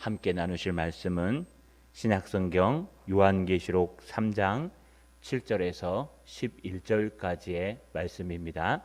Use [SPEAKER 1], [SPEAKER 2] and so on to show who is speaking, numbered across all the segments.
[SPEAKER 1] 함께 나누실 말씀은 신약성경 요한계시록 3장 7절에서 11절까지의 말씀입니다.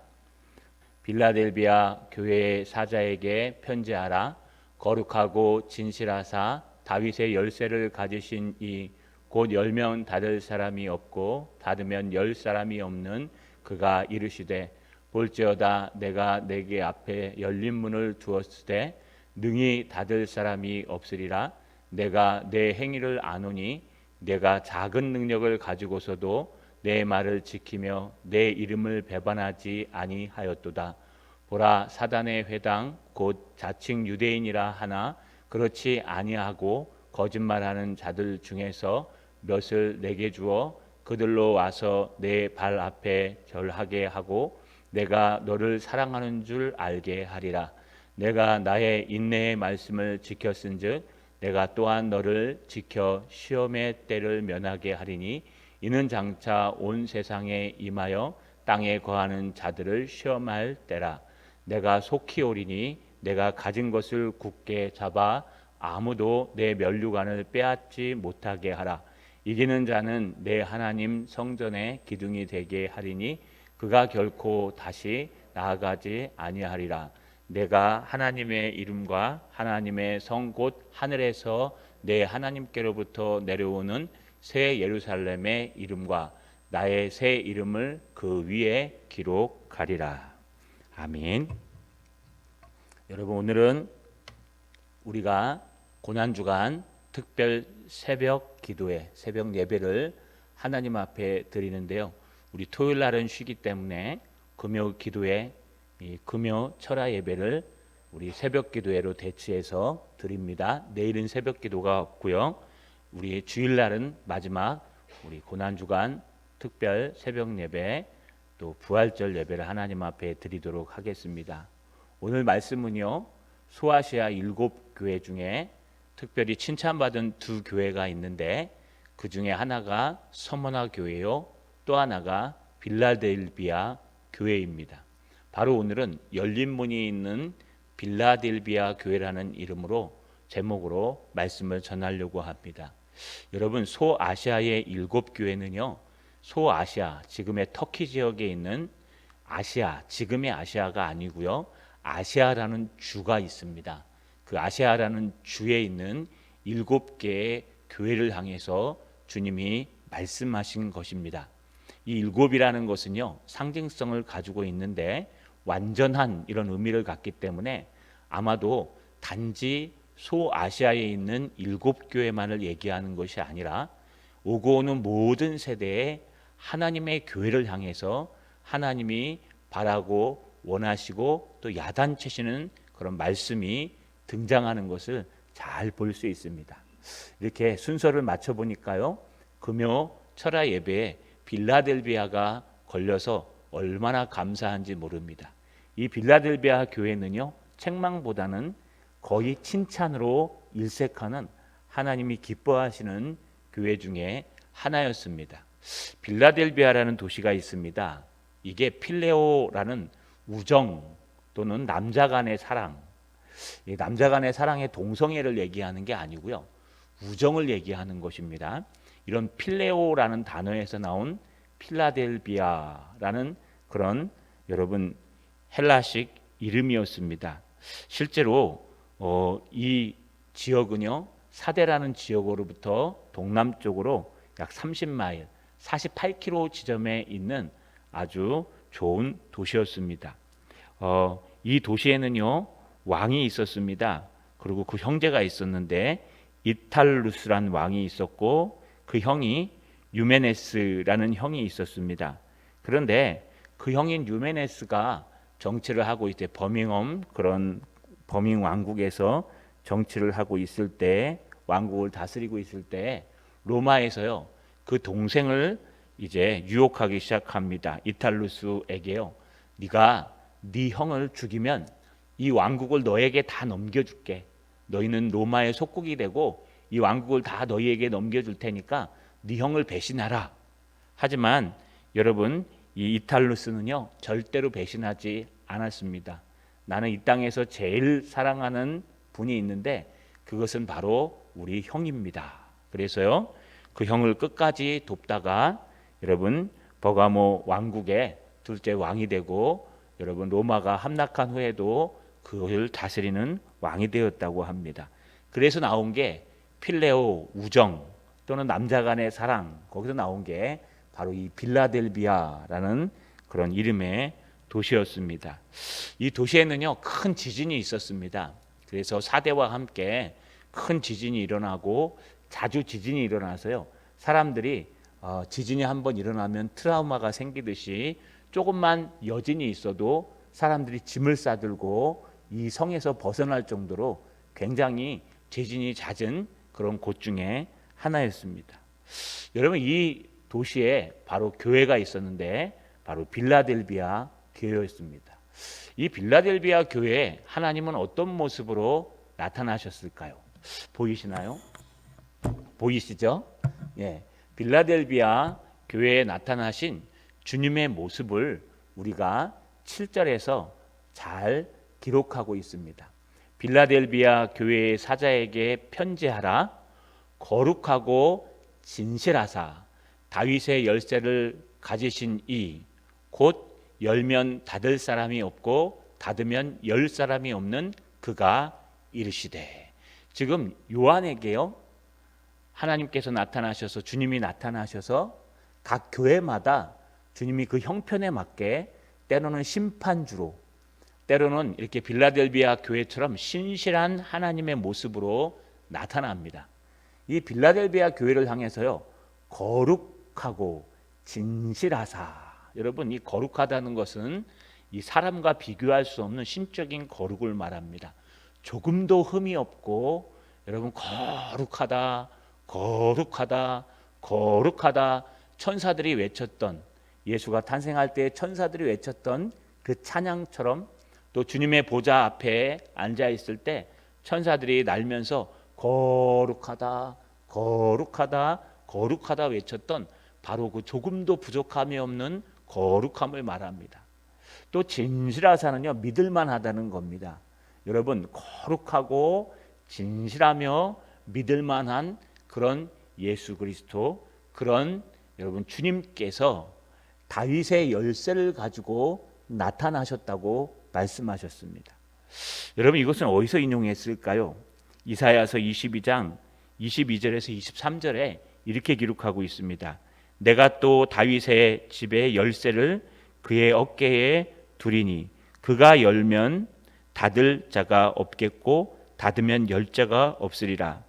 [SPEAKER 1] 빌라델비아 교회의 사자에게 편지하라. 거룩하고 진실하사 다윗의 열쇠를 가지신 이 곧 열면 닫을 사람이 없고 닫으면 열 사람이 없는 그가 이르시되 볼지어다 내가 내게 앞에 열린 문을 두었으되 능히 닫을 사람이 없으리라. 내가 내 행위를 아노니 내가 작은 능력을 가지고서도 내 말을 지키며 내 이름을 배반하지 아니하였도다. 보라, 사단의 회당 곧 자칭 유대인이라 하나 그렇지 아니하고 거짓말하는 자들 중에서 몇을 내게 주어 그들로 와서 내 발 앞에 절하게 하고 내가 너를 사랑하는 줄 알게 하리라. 내가 나의 인내의 말씀을 지켰은즉 내가 또한 너를 지켜 시험의 때를 면하게 하리니 이는 장차 온 세상에 임하여 땅에 거하는 자들을 시험할 때라. 내가 속히 오리니 내가 가진 것을 굳게 잡아 아무도 내 면류관을 빼앗지 못하게 하라. 이기는 자는 내 하나님 성전의 기둥이 되게 하리니 그가 결코 다시 나아가지 아니하리라. 내가 하나님의 이름과 하나님의 성 곧 하늘에서 내 하나님께로부터 내려오는 새 예루살렘의 이름과 나의 새 이름을 그 위에 기록하리라. 아멘. 여러분, 오늘은 우리가 고난주간 특별 새벽 기도회, 새벽 예배를 하나님 앞에 드리는데요. 우리 토요일 날은 쉬기 때문에 금요 기도회, 금요 철야 예배를 우리 새벽 기도회로 대치해서 드립니다. 내일은 새벽 기도가 없고요. 우리 주일 날은 마지막 우리 고난주간 특별 새벽 예배, 또 부활절 예배를 하나님 앞에 드리도록 하겠습니다. 오늘 말씀은요, 소아시아 7교회 중에 특별히 칭찬받은 2교회가 있는데 그 중에 하나가 서머나 교회요, 또 하나가 빌라델비아 교회입니다. 바로 오늘은 열린 문이 있는 빌라델비아 교회라는 이름으로 제목으로 말씀을 전하려고 합니다. 여러분, 소아시아의 7교회는요, 소아시아, 지금의 터키 지역에 있는 아시아, 지금의 아시아가 아니고요, 아시아라는 주가 있습니다. 그 아시아라는 주에 있는 7개의 교회를 향해서 주님이 말씀하신 것입니다. 이 7이라는 것은요, 상징성을 가지고 있는데 완전한 이런 의미를 갖기 때문에 아마도 단지 소아시아에 있는 7교회만을 얘기하는 것이 아니라 오고 오는 모든 세대에 하나님의 교회를 향해서 하나님이 바라고 원하시고 또 야단치시는 그런 말씀이 등장하는 것을 잘 볼 수 있습니다. 이렇게 순서를 맞춰 보니까요, 금요 철야 예배에 빌라델비아가 걸려서 얼마나 감사한지 모릅니다. 이 빌라델비아 교회는요, 책망보다는 거의 칭찬으로 일색하는 하나님이 기뻐하시는 교회 중에 하나였습니다. 빌라델비아라는 도시가 있습니다. 이게 필레오라는 우정 또는 남자 간의 사랑, 남자 간의 사랑의 동성애를 얘기하는 게 아니고요, 우정을 얘기하는 것입니다. 이런 필레오라는 단어에서 나온 필라델비아라는 그런 여러분 헬라식 이름이었습니다. 실제로 이 지역은요, 사데라는 지역으로부터 동남쪽으로 약 30마일, 48km 지점에 있는 아주 좋은 도시였습니다. 이 도시에는요, 왕이 있었습니다. 그리고 그 형제가 있었는데 이탈루스라는 왕이 있었고 그 형이 유메네스라는 형이 있었습니다. 그런데 그 형인 유메네스가 정치를 하고 있을 때 그런 버밍 왕국에서 정치를 하고 있을 때, 왕국을 다스리고 있을 때 로마에서요, 그 동생을 이제 유혹하기 시작합니다. 이탈루스에게요, 네가 네 형을 죽이면 이 왕국을 너에게 다 넘겨줄게. 너희는 로마의 속국이 되고 이 왕국을 다 너희에게 넘겨줄 테니까 네 형을 배신하라. 하지만 여러분, 이 이탈루스는요, 절대로 배신하지 않았습니다. 나는 이 땅에서 제일 사랑하는 분이 있는데 그것은 바로 우리 형입니다. 그래서요, 그 형을 끝까지 돕다가 여러분 버가모 왕국의 둘째 왕이 되고 여러분 로마가 함락한 후에도 그를 다스리는 왕이 되었다고 합니다. 그래서 나온 게 필레오 우정 또는 남자 간의 사랑, 거기서 나온 게 바로 이 빌라델비아라는 그런 이름의 도시였습니다. 이 도시에는요 큰 지진이 있었습니다. 그래서 사대와 함께 큰 지진이 일어나고 자주 지진이 일어나서요 사람들이 지진이 한번 일어나면 트라우마가 생기듯이 조금만 여진이 있어도 사람들이 짐을 싸들고 이 성에서 벗어날 정도로 굉장히 지진이 잦은 그런 곳 중에 하나였습니다. 여러분 이 도시에 바로 교회가 있었는데 바로 빌라델비아 교회였습니다. 이 빌라델비아 교회에 하나님은 어떤 모습으로 나타나셨을까요? 보이시나요? 보이시죠? 예, 빌라델비아 교회에 나타나신 주님의 모습을 우리가 7절에서 잘 기록하고 있습니다. 빌라델비아 교회의 사자에게 편지하라. 거룩하고 진실하사 다윗의 열쇠를 가지신 이 곧 열면 닫을 사람이 없고 닫으면 열 사람이 없는 그가 이르시되. 지금 요한에게요 하나님께서 나타나셔서 주님이 나타나셔서 각 교회마다 주님이 그 형편에 맞게 때로는 심판주로 때로는 이렇게 빌라델비아 교회처럼 신실한 하나님의 모습으로 나타납니다. 이 빌라델비아 교회를 향해서요 거룩하고 진실하사. 여러분 이 거룩하다는 것은 이 사람과 비교할 수 없는 신적인 거룩을 말합니다. 조금도 흠이 없고 여러분 거룩하다 거룩하다 거룩하다 천사들이 외쳤던 예수가 탄생할 때 천사들이 외쳤던 그 찬양처럼 또 주님의 보좌 앞에 앉아 있을 때 천사들이 날면서 거룩하다 거룩하다 거룩하다 외쳤던 바로 그 조금도 부족함이 없는 거룩함을 말합니다. 또 진실하사는요 믿을만하다는 겁니다. 여러분 거룩하고 진실하며 믿을만한 그런 예수 그리스도, 그런 여러분 주님께서 다윗의 열쇠를 가지고 나타나셨다고 말씀하셨습니다. 여러분 이것은 어디서 인용했을까요? 이사야서 22장 22절에서 23절에 이렇게 기록하고 있습니다. 내가 또 다윗의 집의 열쇠를 그의 어깨에 두리니 그가 열면 닫을 자가 없겠고 닫으면 열 자가 없으리라.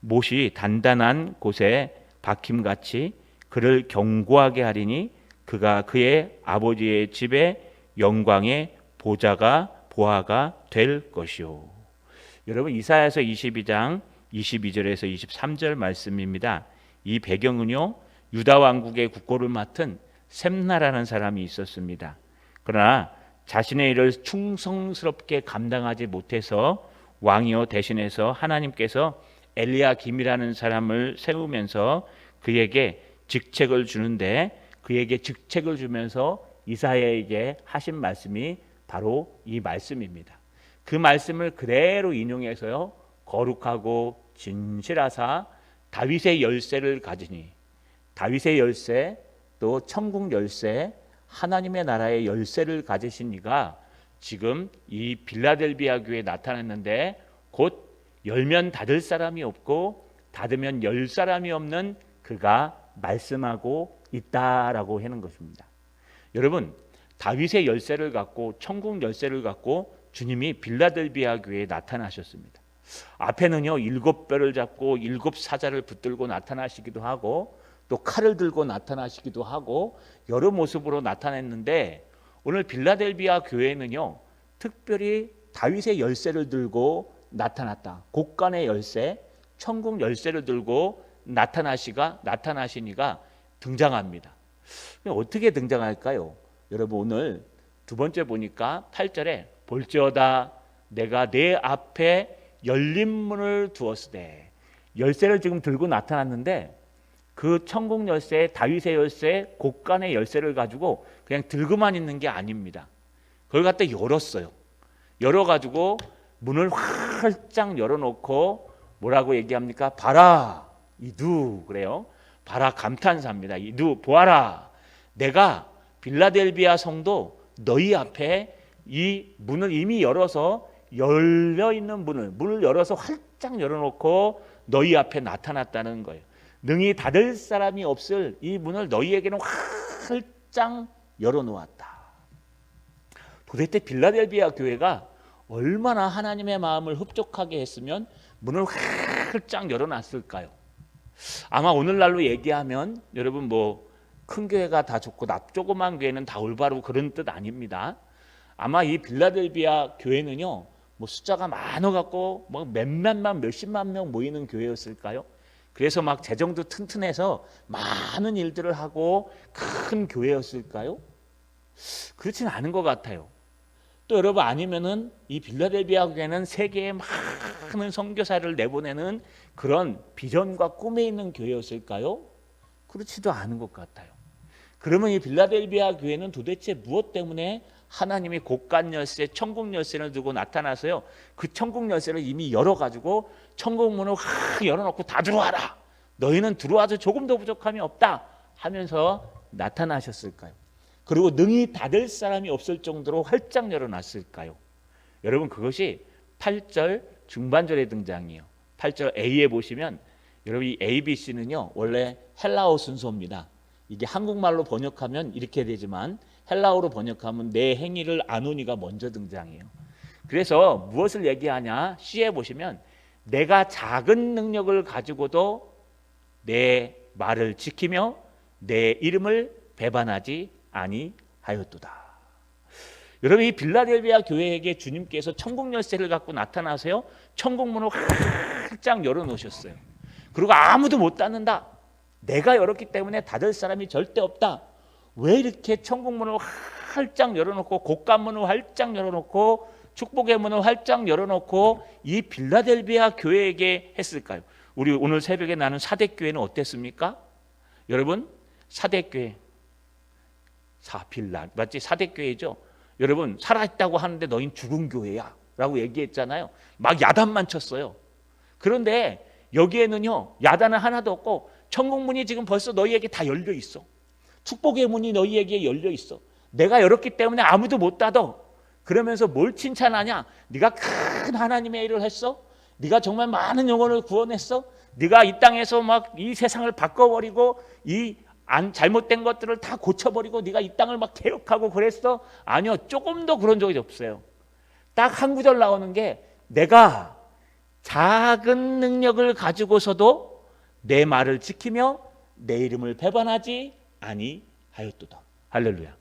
[SPEAKER 1] 못이 단단한 곳에 박힘같이 그를 견고하게 하리니 그가 그의 아버지의 집의 영광의 보화가 될 것이요. 여러분 이사야서 22장 22절에서 23절 말씀입니다. 이 배경은요 유다 왕국의 국고를 맡은 셈나라는 사람이 있었습니다. 그러나 자신의 일을 충성스럽게 감당하지 못해서 왕이요 대신해서 하나님께서 엘리야김이라는 사람을 세우면서 그에게 직책을 주는데 그에게 직책을 주면서 이사야에게 하신 말씀이 바로 이 말씀입니다. 그 말씀을 그대로 인용해서요 거룩하고 진실하사 다윗의 열쇠를 가지니 다윗의 열쇠 또 천국 열쇠 하나님의 나라의 열쇠를 가지신 이가 지금 이 빌라델비아 교회에 나타났는데 곧 열면 닫을 사람이 없고 닫으면 열 사람이 없는 그가 말씀하고 있다라고 하는 것입니다. 여러분 다윗의 열쇠를 갖고 천국 열쇠를 갖고 주님이 빌라델비아 교회에 나타나셨습니다. 앞에는요 7뼈를 잡고 7사자를 붙들고 나타나시기도 하고 또 칼을 들고 나타나시기도 하고 여러 모습으로 나타냈는데 오늘 빌라델비아 교회는요 특별히 다윗의 열쇠를 들고 나타났다. 곳간의 열쇠, 천국 열쇠를 들고 나타나시니가 등장합니다. 어떻게 등장할까요? 여러분 오늘 두 번째 보니까 8절에 볼지어다 내가 내 앞에 열린 문을 두었으되 열쇠를 지금 들고 나타났는데 그 천국 열쇠, 다윗의 열쇠, 곳간의 열쇠를 가지고 그냥 들고만 있는 게 아닙니다. 그걸 갖다 열었어요. 열어가지고 문을 활짝 열어놓고 뭐라고 얘기합니까? 봐라 이두 그래요. 봐라 감탄사입니다. 이두 보아라, 내가 빌라델비아 성도 너희 앞에 이 문을 이미 열어서 열려있는 문을 열어서 활짝 열어놓고 너희 앞에 나타났다는 거예요. 능히 닫을 사람이 없을 이 문을 너희에게는 활짝 열어놓았다. 도대체 빌라델비아 교회가 얼마나 하나님의 마음을 흡족하게 했으면 문을 활짝 열어놨을까요? 아마 오늘날로 얘기하면 여러분 뭐 큰 교회가 다 좋고 조그만 교회는 다 올바르고 그런 뜻 아닙니다. 아마 이 빌라델비아 교회는요, 뭐 숫자가 많아갖고 뭐 몇십만 명 모이는 교회였을까요? 그래서 막 재정도 튼튼해서 많은 일들을 하고 큰 교회였을까요? 그렇지는 않은 것 같아요. 또 여러분 아니면은 이 빌라델비아 교회는 세계에 많은 선교사를 내보내는 그런 비전과 꿈에 있는 교회였을까요? 그렇지도 않은 것 같아요. 그러면 이 빌라델비아 교회는 도대체 무엇 때문에 하나님이 곡간 열쇠, 천국 열쇠를 두고 나타나서요, 그 천국 열쇠를 이미 열어가지고 천국 문을 확 열어놓고 다 들어와라, 너희는 들어와도 조금도 부족함이 없다 하면서 나타나셨을까요? 그리고 능히 닫을 사람이 없을 정도로 활짝 열어놨을까요? 여러분 그것이 8절 중반절의 등장이에요. 8절 A에 보시면 여러분 이 ABC는요 원래 헬라어 순서입니다. 이게 한국말로 번역하면 이렇게 되지만 헬라어로 번역하면 내 행위를 아노니가 먼저 등장해요. 그래서 무엇을 얘기하냐, C에 보시면 내가 작은 능력을 가지고도 내 말을 지키며 내 이름을 배반하지 아니하였도다. 여러분 이 빌라델비아 교회에게 주님께서 천국 열쇠를 갖고 나타나세요. 천국 문을 활짝 열어놓으셨어요. 그리고 아무도 못 닫는다. 내가 열었기 때문에 닫을 사람이 절대 없다. 왜 이렇게 천국 문을 활짝 열어놓고 곡간 문을 활짝 열어놓고 축복의 문을 활짝 열어놓고 이 빌라델비아 교회에게 했을까요? 우리 오늘 새벽에 나는 사대교회는 어땠습니까? 여러분 사대교회 사빌라 맞지? 사대교회죠. 여러분 살아있다고 하는데 너희는 죽은 교회야 라고 얘기했잖아요. 막 야단만 쳤어요. 그런데 여기에는요 야단은 하나도 없고 천국 문이 지금 벌써 너희에게 다 열려 있어. 축복의 문이 너희에게 열려 있어. 내가 열었기 때문에 아무도 못 닫아. 그러면서 뭘 칭찬하냐? 네가 큰 하나님의 일을 했어? 네가 정말 많은 영혼을 구원했어? 네가 이 땅에서 막 이 세상을 바꿔버리고 이 잘못된 것들을 다 고쳐버리고 네가 이 땅을 막 개혁하고 그랬어? 아니요, 조금도 그런 적이 없어요. 딱 한 구절 나오는 게 내가 작은 능력을 가지고서도 내 말을 지키며 내 이름을 배반하지 아니하였도다. 할렐루야.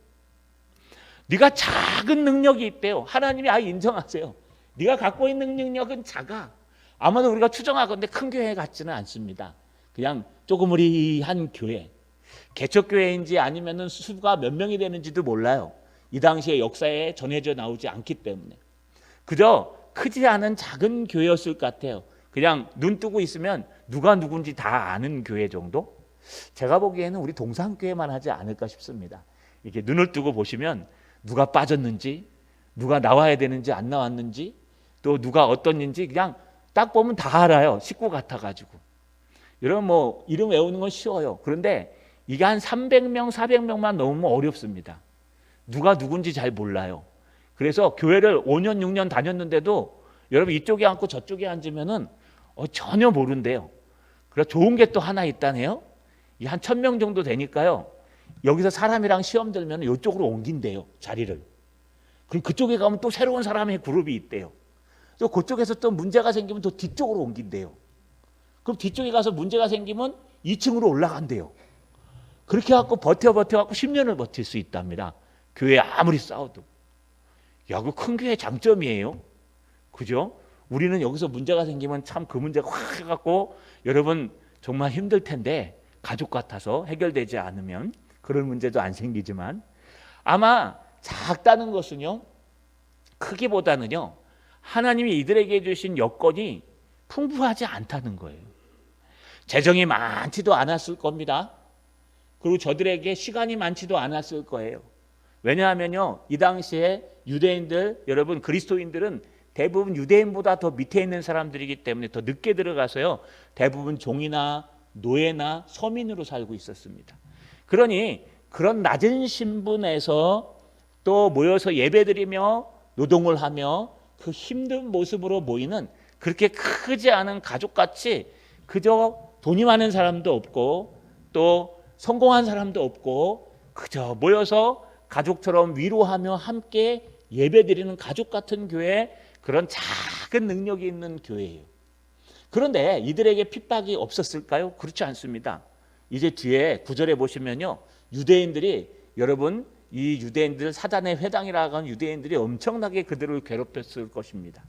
[SPEAKER 1] 네가 작은 능력이 있대요. 하나님이 아예 인정하세요. 네가 갖고 있는 능력은 작아. 아마도 우리가 추정하건대 큰 교회 같지는 않습니다. 그냥 조그무리한 교회. 개척교회인지 아니면은 수가 몇 명이 되는지도 몰라요. 이 당시의 역사에 전해져 나오지 않기 때문에. 그저 크지 않은 작은 교회였을 것 같아요. 그냥 눈 뜨고 있으면 누가 누군지 다 아는 교회 정도? 제가 보기에는 우리 동산교회만 하지 않을까 싶습니다. 이렇게 눈을 뜨고 보시면 누가 빠졌는지, 누가 나와야 되는지 안 나왔는지, 또 누가 어떤인지 그냥 딱 보면 다 알아요. 식구 같아가지고. 여러분 뭐 이름 외우는 건 쉬워요. 그런데 이게 한 300명, 400명만 넘으면 어렵습니다. 누가 누군지 잘 몰라요. 그래서 교회를 5년, 6년 다녔는데도 여러분 이쪽에 앉고 저쪽에 앉으면은 전혀 모른대요. 그래서 좋은 게 또 하나 있다네요. 한 1000명 정도 되니까요. 여기서 사람이랑 시험 들면 이쪽으로 옮긴대요. 자리를. 그럼 그쪽에 가면 또 새로운 사람의 그룹이 있대요. 또 그쪽에서 또 문제가 생기면 또 뒤쪽으로 옮긴대요. 그럼 뒤쪽에 가서 문제가 생기면 2층으로 올라간대요. 그렇게 해갖고 버텨갖고 10년을 버틸 수 있답니다. 교회 아무리 싸워도. 야, 그 큰 교회 장점이에요. 그죠? 우리는 여기서 문제가 생기면 참 그 문제가 확 해갖고 여러분 정말 힘들 텐데 가족 같아서 해결되지 않으면 그런 문제도 안 생기지만 아마 작다는 것은요 크기보다는요 하나님이 이들에게 주신 여건이 풍부하지 않다는 거예요. 재정이 많지도 않았을 겁니다. 그리고 저들에게 시간이 많지도 않았을 거예요. 왜냐하면요 이 당시에 유대인들 여러분 그리스도인들은 대부분 유대인보다 더 밑에 있는 사람들이기 때문에 더 늦게 들어가서요. 대부분 종이나 노예나 서민으로 살고 있었습니다. 그러니 그런 낮은 신분에서 또 모여서 예배드리며 노동을 하며 그 힘든 모습으로 모이는 그렇게 크지 않은 가족같이 그저 돈이 많은 사람도 없고 또 성공한 사람도 없고 그저 모여서 가족처럼 위로하며 함께 예배드리는 가족 같은 교회, 그런 작은 능력이 있는 교회예요. 그런데 이들에게 핍박이 없었을까요? 그렇지 않습니다. 이제 뒤에 9절에 보시면요, 유대인들이, 여러분 이 유대인들, 사단의 회당이라고 하는 유대인들이 엄청나게 그들을 괴롭혔을 것입니다.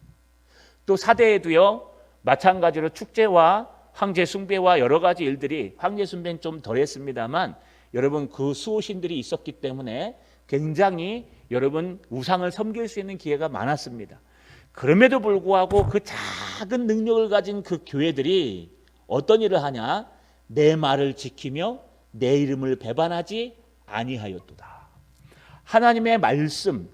[SPEAKER 1] 또 사대에도요 마찬가지로 축제와 황제 숭배와 여러 가지 일들이, 황제 숭배는 좀 덜했습니다만 여러분 그 수호신들이 있었기 때문에 굉장히 여러분 우상을 섬길 수 있는 기회가 많았습니다. 그럼에도 불구하고 그 작은 능력을 가진 그 교회들이 어떤 일을 하냐? 내 말을 지키며 내 이름을 배반하지 아니하였도다. 하나님의 말씀,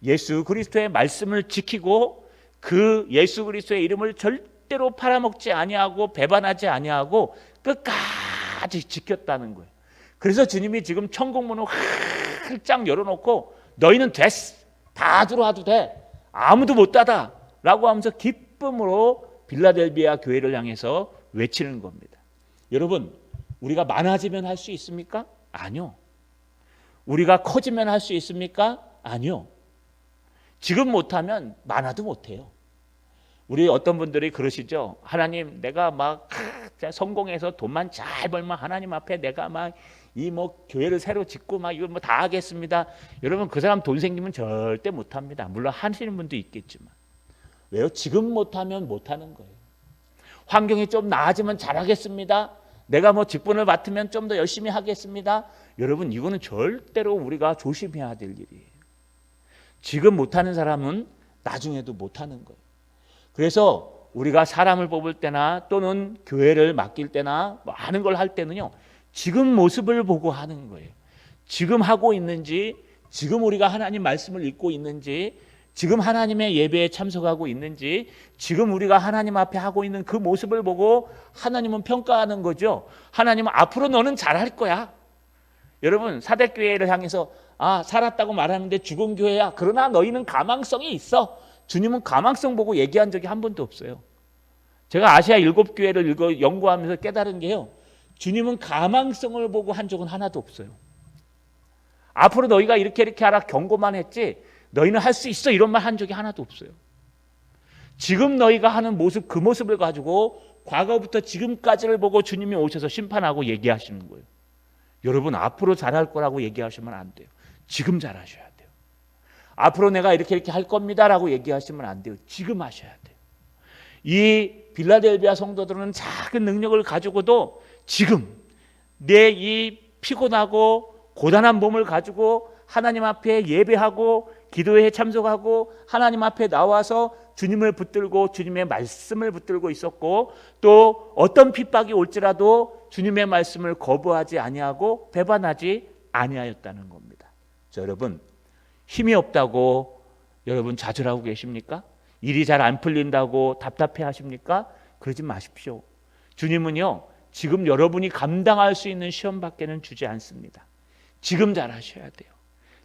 [SPEAKER 1] 예수 그리스도의 말씀을 지키고 그 예수 그리스도의 이름을 절대로 팔아먹지 아니하고 배반하지 아니하고 끝까지 지켰다는 거예요. 그래서 주님이 지금 천국문을 활짝 열어놓고 너희는 됐어, 다 들어와도 돼, 아무도 못 닫아 라고 하면서 기쁨으로 빌라델비아 교회를 향해서 외치는 겁니다. 여러분, 우리가 많아지면 할 수 있습니까? 아니요. 우리가 커지면 할 수 있습니까? 아니요. 지금 못하면 많아도 못해요. 우리 어떤 분들이 그러시죠. 하나님, 내가 막 성공해서 돈만 잘 벌면 하나님 앞에 내가 막 이 뭐 교회를 새로 짓고 막 이거 뭐 다 하겠습니다. 여러분, 그 사람 돈 생기면 절대 못합니다. 물론 하시는 분도 있겠지만. 왜요? 지금 못하면 못하는 거예요. 환경이 좀 나아지면 잘하겠습니다. 내가 뭐 직분을 맡으면 좀 더 열심히 하겠습니다. 여러분, 이거는 절대로 우리가 조심해야 될 일이에요. 지금 못하는 사람은 나중에도 못하는 거예요. 그래서 우리가 사람을 뽑을 때나 또는 교회를 맡길 때나 뭐 하는 걸 할 때는요, 지금 모습을 보고 하는 거예요. 지금 하고 있는지, 지금 우리가 하나님 말씀을 읽고 있는지, 지금 하나님의 예배에 참석하고 있는지, 지금 우리가 하나님 앞에 하고 있는 그 모습을 보고 하나님은 평가하는 거죠. 하나님은 앞으로 너는 잘할 거야. 여러분, 사대교회를 향해서 살았다고 말하는데 죽은 교회야. 그러나 너희는 가망성이 있어. 주님은 가망성 보고 얘기한 적이 한 번도 없어요. 제가 아시아 7교회를 연구하면서 깨달은 게요, 주님은 가망성을 보고 한 적은 하나도 없어요. 앞으로 너희가 이렇게 하라 경고만 했지 너희는 할 수 있어 이런 말 한 적이 하나도 없어요. 지금 너희가 하는 모습, 그 모습을 가지고 과거부터 지금까지를 보고 주님이 오셔서 심판하고 얘기하시는 거예요. 여러분, 앞으로 잘할 거라고 얘기하시면 안 돼요. 지금 잘하셔야 돼요. 앞으로 내가 이렇게 할 겁니다라고 얘기하시면 안 돼요. 지금 하셔야 돼요. 이 빌라델비아 성도들은 작은 능력을 가지고도 지금 내 이 피곤하고 고단한 몸을 가지고 하나님 앞에 예배하고 기도에 참석하고 하나님 앞에 나와서 주님을 붙들고 주님의 말씀을 붙들고 있었고, 또 어떤 핍박이 올지라도 주님의 말씀을 거부하지 아니하고 배반하지 아니하였다는 겁니다. 자, 여러분, 힘이 없다고 여러분 좌절하고 계십니까? 일이 잘 안 풀린다고 답답해 하십니까? 그러지 마십시오. 주님은요, 지금 여러분이 감당할 수 있는 시험밖에는 주지 않습니다. 지금 잘하셔야 돼요.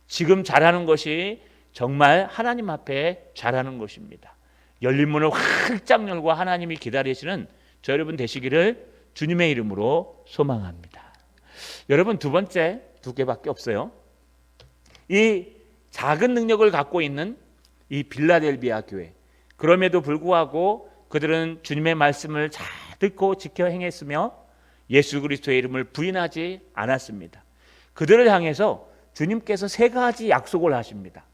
[SPEAKER 1] 지금 잘하는 것이 정말 하나님 앞에 잘하는 것입니다. 열린 문을 활짝 열고 하나님이 기다리시는 저 여러분 되시기를 주님의 이름으로 소망합니다. 여러분, 두 번째, 2개밖에 없어요. 이 작은 능력을 갖고 있는 이 빌라델비아 교회, 그럼에도 불구하고 그들은 주님의 말씀을 잘 듣고 지켜 행했으며 예수 그리스도의 이름을 부인하지 않았습니다. 그들을 향해서 주님께서 3가지 약속을 하십니다.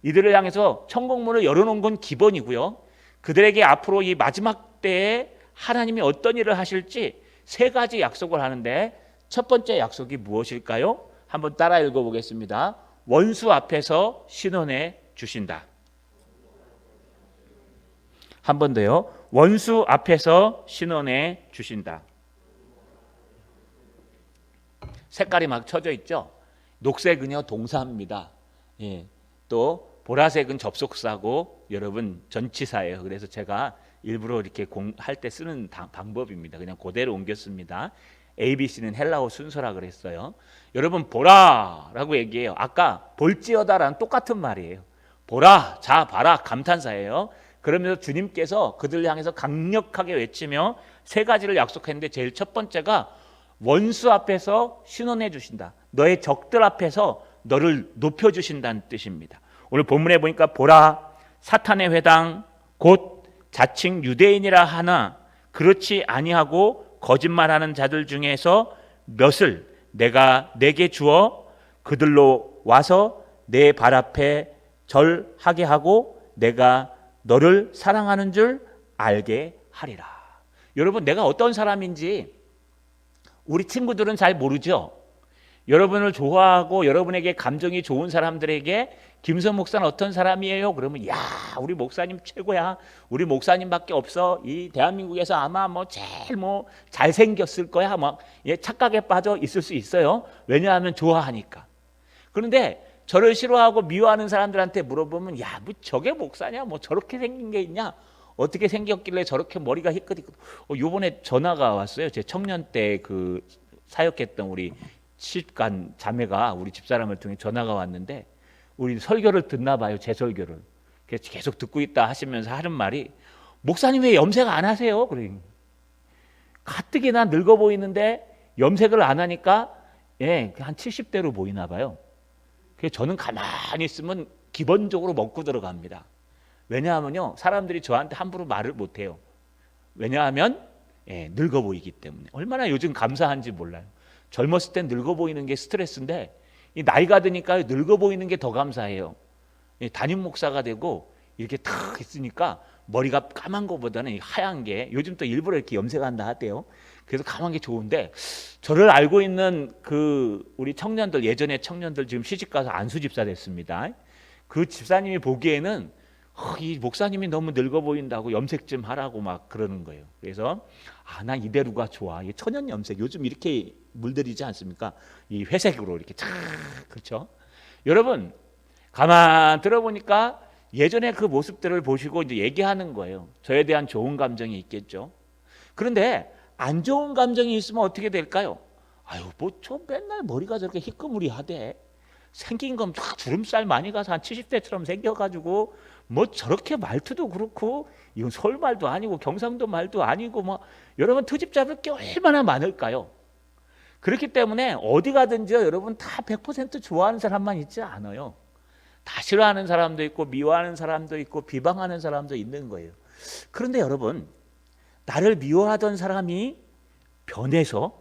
[SPEAKER 1] 이들을 향해서 천국문을 열어놓은 건 기본이고요, 그들에게 앞으로 이 마지막 때에 하나님이 어떤 일을 하실지 3가지 약속을 하는데, 첫 번째 약속이 무엇일까요? 한번 따라 읽어보겠습니다. 원수 앞에서 신원해 주신다. 한 번 더요. 원수 앞에서 신원해 주신다. 색깔이 막 쳐져 있죠. 녹색은요 동사입니다. 또 보라색은 접속사고 여러분 전치사예요. 그래서 제가 일부러 이렇게 할 때 쓰는 방법입니다. 그냥 그대로 옮겼습니다. ABC는 헬라어 순서라 그랬어요. 여러분 보라라고 얘기해요. 아까 볼지어다라는 똑같은 말이에요. 보라, 자, 봐라 감탄사예요. 그러면서 주님께서 그들 향해서 강력하게 외치며 세 가지를 약속했는데 제일 첫 번째가 원수 앞에서 신원해 주신다. 너의 적들 앞에서 너를 높여주신다는 뜻입니다. 오늘 본문에 보니까 보라, 사탄의 회당 곧 자칭 유대인이라 하나 그렇지 아니하고 거짓말하는 자들 중에서 몇을 내가 내게 주어 그들로 와서 내 발 앞에 절하게 하고 내가 너를 사랑하는 줄 알게 하리라. 여러분, 내가 어떤 사람인지 우리 친구들은 잘 모르죠. 여러분을 좋아하고 여러분에게 감정이 좋은 사람들에게 김선 목사는 어떤 사람이에요? 그러면 야, 우리 목사님 최고야. 우리 목사님밖에 없어. 이 대한민국에서 아마 제일 잘생겼을 거야. 착각에 빠져 있을 수 있어요. 왜냐하면 좋아하니까. 그런데 저를 싫어하고 미워하는 사람들한테 물어보면 야, 저게 목사냐? 저렇게 생긴 게 있냐? 어떻게 생겼길래 저렇게 머리가 희끗희끗. 요번에 전화가 왔어요. 제 청년 때 그 사역했던 우리 시집간 자매가 우리 집사람을 통해 전화가 왔는데 우리 설교를 듣나 봐요. 제 설교를. 그래서 계속 듣고 있다 하시면서 하는 말이 목사님 왜 염색 안 하세요? 그래. 가뜩이나 늙어 보이는데 염색을 안 하니까 한 70대로 보이나 봐요. 그래서 저는 가만히 있으면 기본적으로 먹고 들어갑니다. 왜냐하면요, 사람들이 저한테 함부로 말을 못해요. 왜냐하면 늙어 보이기 때문에. 얼마나 요즘 감사한지 몰라요. 젊었을 땐 늙어 보이는 게 스트레스인데 이 나이가 드니까 늙어 보이는 게 더 감사해요. 담임 목사가 되고 이렇게 탁 있으니까 머리가 까만 거보다는 하얀 게, 요즘 또 일부러 이렇게 염색한다 하대요. 그래서 까만 게 좋은데, 저를 알고 있는 그 우리 청년들, 예전에 청년들 지금 시집가서 안수 집사 됐습니다. 그 집사님이 보기에는 이 목사님이 너무 늙어 보인다고 염색 좀 하라고 막 그러는 거예요. 그래서 나 이대로가 좋아. 이 천연 염색 요즘 이렇게 물들이지 않습니까? 이 회색으로 이렇게 쫙, 그렇죠? 여러분 가만 들어보니까 예전에 그 모습들을 보시고 이제 얘기하는 거예요. 저에 대한 좋은 감정이 있겠죠. 그런데 안 좋은 감정이 있으면 어떻게 될까요? 아유, 저 맨날 머리가 저렇게 희끄무리하대. 생긴 건 주름살 많이 가서 한 70대처럼 생겨가지고 저렇게 말투도 그렇고, 이건 서울 말도 아니고 경상도 말도 아니고 여러분 트집 잡을 게 얼마나 많을까요? 그렇기 때문에 어디 가든지 여러분 다 100% 좋아하는 사람만 있지 않아요. 다 싫어하는 사람도 있고 미워하는 사람도 있고 비방하는 사람도 있는 거예요. 그런데 여러분, 나를 미워하던 사람이 변해서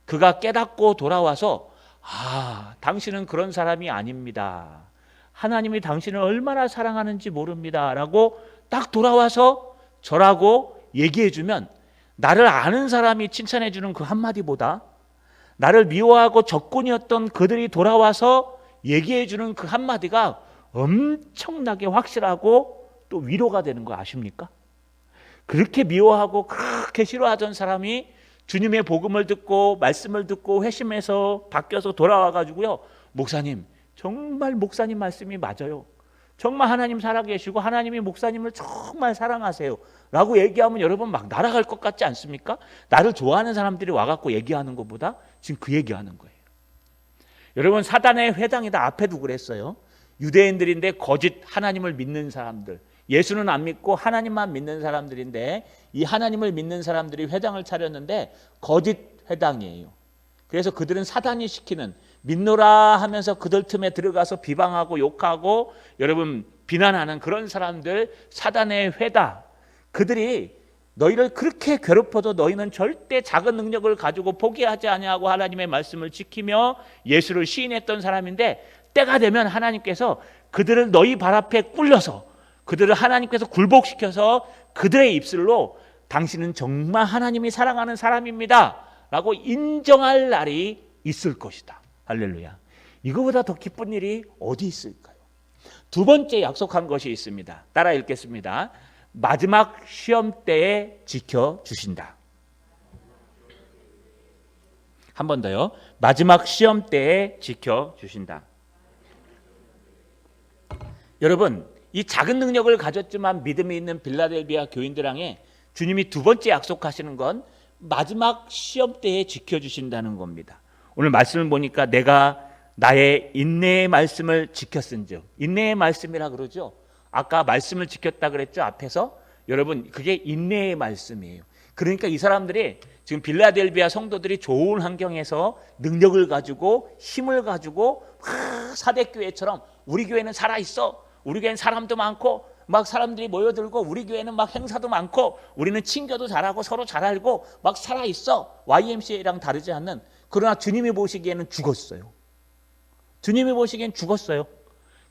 [SPEAKER 1] 그가 깨닫고 돌아와서 당신은 그런 사람이 아닙니다. 하나님이 당신을 얼마나 사랑하는지 모릅니다. 라고 딱 돌아와서 저라고 얘기해 주면, 나를 아는 사람이 칭찬해 주는 그 한마디보다 나를 미워하고 적군이었던 그들이 돌아와서 얘기해 주는 그 한마디가 엄청나게 확실하고 또 위로가 되는 거 아십니까? 그렇게 미워하고 그렇게 싫어하던 사람이 주님의 복음을 듣고 말씀을 듣고 회심해서 바뀌어서 돌아와 가지고요, 목사님 정말 목사님 말씀이 맞아요. 정말 하나님 살아계시고 하나님이 목사님을 정말 사랑하세요 라고 얘기하면 여러분 막 날아갈 것 같지 않습니까? 나를 좋아하는 사람들이 와갖고 얘기하는 것보다 지금 그 얘기하는 거예요. 여러분, 사단의 회당이다 앞에도 그랬어요. 유대인들인데 거짓 하나님을 믿는 사람들, 예수는 안 믿고 하나님만 믿는 사람들인데, 이 하나님을 믿는 사람들이 회당을 차렸는데 거짓 회당이에요. 그래서 그들은 사단이 시키는, 믿노라 하면서 그들 틈에 들어가서 비방하고 욕하고 여러분 비난하는 그런 사람들, 사단의 회당. 그들이 너희를 그렇게 괴롭혀도 너희는 절대 작은 능력을 가지고 포기하지 아니하고 하나님의 말씀을 지키며 예수를 시인했던 사람인데, 때가 되면 하나님께서 그들을 너희 발 앞에 꿀려서 그들을 하나님께서 굴복시켜서 그들의 입술로 당신은 정말 하나님이 사랑하는 사람입니다 라고 인정할 날이 있을 것이다. 할렐루야. 이거보다 더 기쁜 일이 어디 있을까요? 두 번째 약속한 것이 있습니다. 따라 읽겠습니다. 마지막 시험 때에 지켜주신다. 한 번 더요. 마지막 시험 때에 지켜주신다. 여러분, 이 작은 능력을 가졌지만 믿음이 있는 빌라델비아 교인들 향해 주님이 두 번째 약속하시는 건 마지막 시험 때에 지켜주신다는 겁니다. 오늘 말씀을 보니까 내가 나의 인내의 말씀을 지켰은즉, 인내의 말씀이라 그러죠. 아까 말씀을 지켰다 그랬죠, 앞에서. 여러분, 그게 인내의 말씀이에요. 그러니까 이 사람들이 지금 빌라델비아 성도들이 좋은 환경에서 능력을 가지고 힘을 가지고 사대교회처럼 우리 교회는 살아있어, 우리 교회는 사람도 많고 막 사람들이 모여들고 우리 교회는 막 행사도 많고 우리는 친교도 잘하고 서로 잘 알고 막 살아있어, YMCA랑 다르지 않는. 그러나 주님이 보시기에는 죽었어요. 주님이 보시기엔 죽었어요.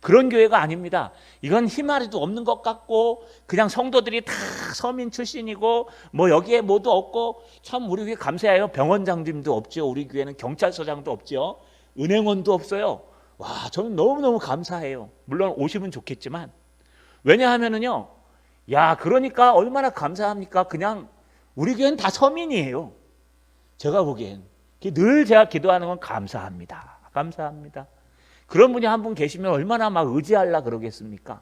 [SPEAKER 1] 그런 교회가 아닙니다. 이건 희마리도 없는 것 같고 그냥 성도들이 다 서민 출신이고 뭐 여기에 뭐도 없고, 참 우리 교회 감사해요. 병원장님도 없죠. 우리 교회는 경찰서장도 없죠. 은행원도 없어요. 와, 저는 너무너무 감사해요. 물론 오시면 좋겠지만. 왜냐하면은요, 야, 그러니까 얼마나 감사합니까? 그냥 우리 교회는 다 서민이에요. 제가 보기엔 늘 제가 기도하는 건 감사합니다. 감사합니다. 그런 분이 한 분 계시면 얼마나 막 의지하려 그러겠습니까?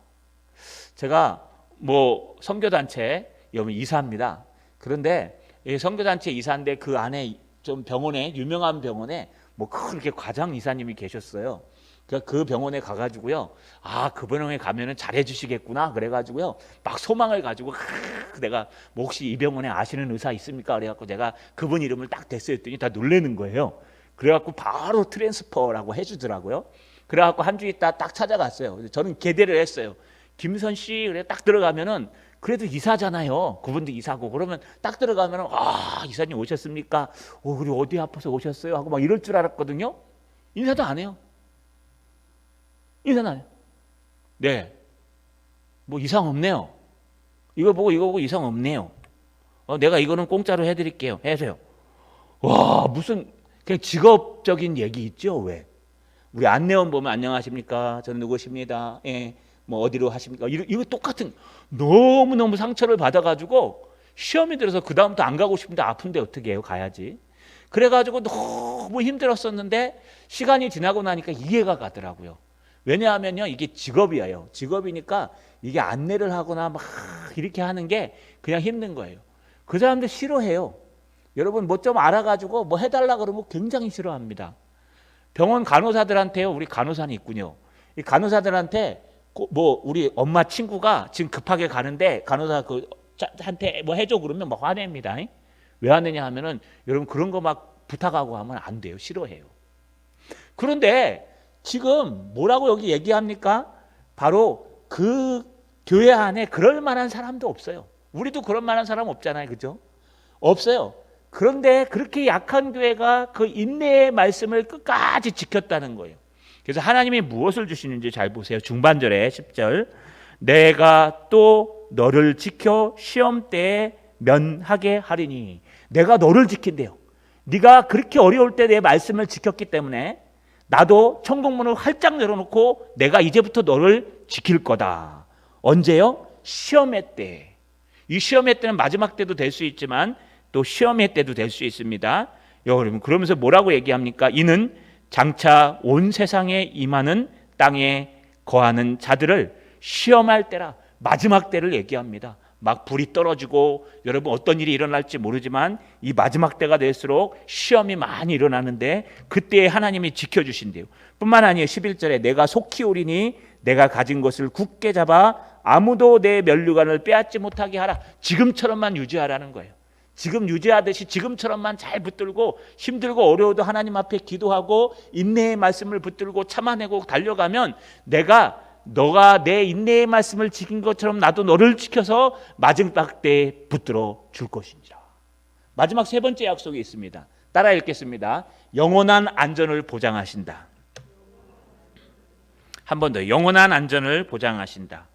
[SPEAKER 1] 제가 뭐 선교단체 이사입니다. 그런데 선교단체 이사인데 그 안에 좀 병원에, 유명한 병원에 뭐 그렇게 과장 이사님이 계셨어요. 그 병원에 가가지고요, 아, 그 병원에 가면은 잘해주시겠구나 그래가지고요 막 소망을 가지고 내가 뭐 혹시 이 병원에 아시는 의사 있습니까? 그래갖고 제가 그분 이름을 딱 댔어요. 했더니 다 놀라는 거예요. 그래갖고 바로 트랜스퍼라고 해주더라고요. 그래갖고 한 주 있다 딱 찾아갔어요. 저는 계대를 했어요. 김선 씨, 그래 딱 들어가면은 그래도 이사잖아요. 그분도 이사고. 그러면 딱 들어가면은, 아, 이사님 오셨습니까? 그리고 어디 아파서 오셨어요? 하고 막 이럴 줄 알았거든요. 인사도 안 해요. 인사도 안 해요. 네, 뭐 이상 없네요. 이거 보고 이상 없네요. 내가 이거는 공짜로 해드릴게요. 해서요. 와, 무슨 그냥 직업적인 얘기 있죠. 왜? 우리 안내원 보면 안녕하십니까? 저는 누구십니다. 예, 뭐 어디로 하십니까? 이거 똑같은, 너무너무 상처를 받아가지고 시험이 들어서 그 다음부터 안 가고 싶은데 아픈데 어떻게 해요? 가야지. 그래가지고 너무 힘들었었는데 시간이 지나고 나니까 이해가 가더라고요. 왜냐하면요, 이게 직업이에요. 직업이니까 이게 안내를 하거나 막 이렇게 하는 게 그냥 힘든 거예요. 그 사람들 싫어해요. 여러분 뭐 좀 알아가지고 뭐 해달라 그러면 굉장히 싫어합니다. 병원 간호사들한테요, 우리 간호사는 있군요. 이 간호사들한테 뭐 우리 엄마 친구가 지금 급하게 가는데 간호사 한테 뭐 해줘 그러면 막 화냅니다. 왜 화내냐 하면은 여러분 그런 거 막 부탁하고 하면 안 돼요. 싫어해요. 그런데 지금 뭐라고 여기 얘기합니까? 바로 그 교회 안에 그럴 만한 사람도 없어요. 우리도 그럴 만한 사람 없잖아요. 그죠? 없어요. 그런데 그렇게 약한 교회가 그 인내의 말씀을 끝까지 지켰다는 거예요. 그래서 하나님이 무엇을 주시는지 잘 보세요. 중반절에 10절, 내가 또 너를 지켜 시험 때에 면하게 하리니. 내가 너를 지킨대요. 네가 그렇게 어려울 때 내 말씀을 지켰기 때문에 나도 천국문을 활짝 열어놓고 내가 이제부터 너를 지킬 거다. 언제요? 시험의 때. 이 시험의 때는 마지막 때도 될 수 있지만 또 시험의 때도 될 수 있습니다. 여러분, 그러면서 뭐라고 얘기합니까? 이는 장차 온 세상에 임하는 땅에 거하는 자들을 시험할 때라. 마지막 때를 얘기합니다. 막 불이 떨어지고 여러분 어떤 일이 일어날지 모르지만 이 마지막 때가 될수록 시험이 많이 일어나는데 그때에 하나님이 지켜주신대요. 뿐만 아니에요. 11절에 내가 속히 오리니 내가 가진 것을 굳게 잡아 아무도 내 면류관을 빼앗지 못하게 하라. 지금처럼만 유지하라는 거예요. 지금 유지하듯이 지금처럼만 잘 붙들고 힘들고 어려워도 하나님 앞에 기도하고 인내의 말씀을 붙들고 참아내고 달려가면 너가 내 인내의 말씀을 지킨 것처럼 나도 너를 지켜서 마지막 때에 붙들어 줄 것인지라. 마지막 세 번째 약속이 있습니다. 따라 읽겠습니다. 영원한 안전을 보장하신다. 한 번 더, 영원한 안전을 보장하신다.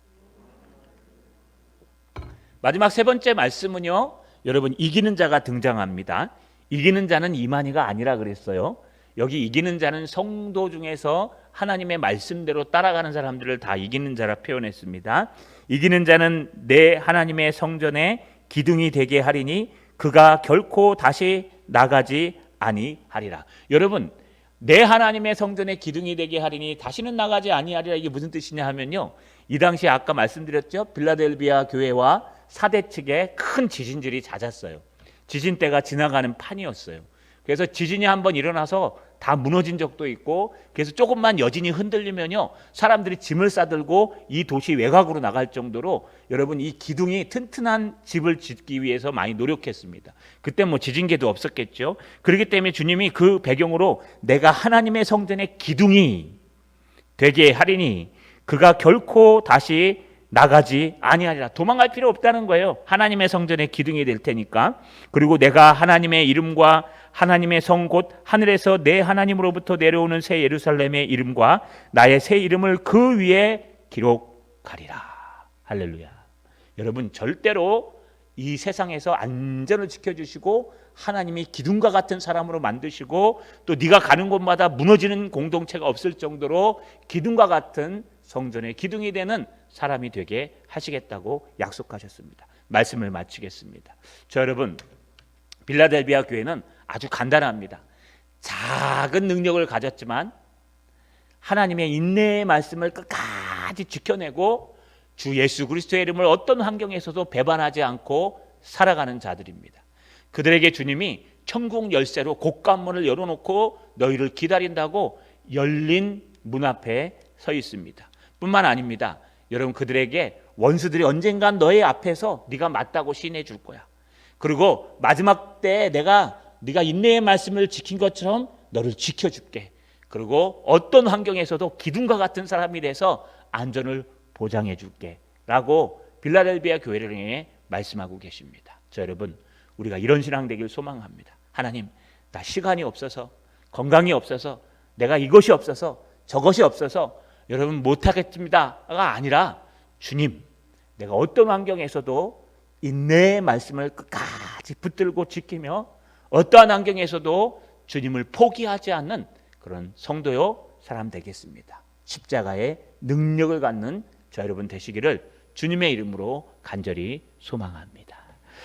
[SPEAKER 1] 마지막 세 번째 말씀은요, 여러분 이기는 자가 등장합니다. 이기는 자는 이만희가 아니라 그랬어요. 여기 이기는 자는 성도 중에서 하나님의 말씀대로 따라가는 사람들을 다 이기는 자라 표현했습니다. 이기는 자는 내 하나님의 성전에 기둥이 되게 하리니 그가 결코 다시 나가지 아니하리라. 여러분, 내 하나님의 성전의 기둥이 되게 하리니 다시는 나가지 아니하리라. 이게 무슨 뜻이냐 하면요, 이 당시에 아까 말씀드렸죠, 빌라델비아 교회와 사대 측에 큰 지진들이 잦았어요. 지진대가 지나가는 판이었어요. 그래서 지진이 한번 일어나서 다 무너진 적도 있고, 그래서 조금만 여진이 흔들리면요, 사람들이 짐을 싸들고 이 도시 외곽으로 나갈 정도로 여러분 이 기둥이 튼튼한 집을 짓기 위해서 많이 노력했습니다. 그때 뭐 지진계도 없었겠죠. 그렇기 때문에 주님이 그 배경으로 내가 하나님의 성전의 기둥이 되게 하리니 그가 결코 다시 나가지 아니하리라. 도망갈 필요 없다는 거예요. 하나님의 성전의 기둥이 될 테니까. 그리고 내가 하나님의 이름과 하나님의 성 곧 하늘에서 내 하나님으로부터 내려오는 새 예루살렘의 이름과 나의 새 이름을 그 위에 기록하리라. 할렐루야. 여러분, 절대로 이 세상에서 안전을 지켜주시고 하나님이 기둥과 같은 사람으로 만드시고 또 네가 가는 곳마다 무너지는 공동체가 없을 정도로 기둥과 같은 성전의 기둥이 되는 사람이 되게 하시겠다고 약속하셨습니다. 말씀을 마치겠습니다. 저 여러분, 빌라델비아 교회는 아주 간단합니다. 작은 능력을 가졌지만 하나님의 인내의 말씀을 끝까지 지켜내고 주 예수 그리스도의 이름을 어떤 환경에서도 배반하지 않고 살아가는 자들입니다. 그들에게 주님이 천국 열쇠로 곳간문을 열어놓고 너희를 기다린다고 열린 문 앞에 서 있습니다. 뿐만 아닙니다. 여러분, 그들에게 원수들이 언젠간 너의 앞에서 네가 맞다고 시인해 줄 거야. 그리고 마지막 때 네가 인내의 말씀을 지킨 것처럼 너를 지켜줄게. 그리고 어떤 환경에서도 기둥과 같은 사람이 돼서 안전을 보장해 줄게 라고 빌라델비아 교회를 향해 말씀하고 계십니다. 저 여러분, 우리가 이런 신앙 되길 소망합니다. 하나님, 나 시간이 없어서, 건강이 없어서, 내가 이것이 없어서, 저것이 없어서 여러분 못하겠습니다가 아니라, 주님, 내가 어떤 환경에서도 인내의 말씀을 끝까지 붙들고 지키며 어떠한 환경에서도 주님을 포기하지 않는 그런 성도요 사람 되겠습니다. 십자가의 능력을 갖는 저 여러분 되시기를 주님의 이름으로 간절히 소망합니다.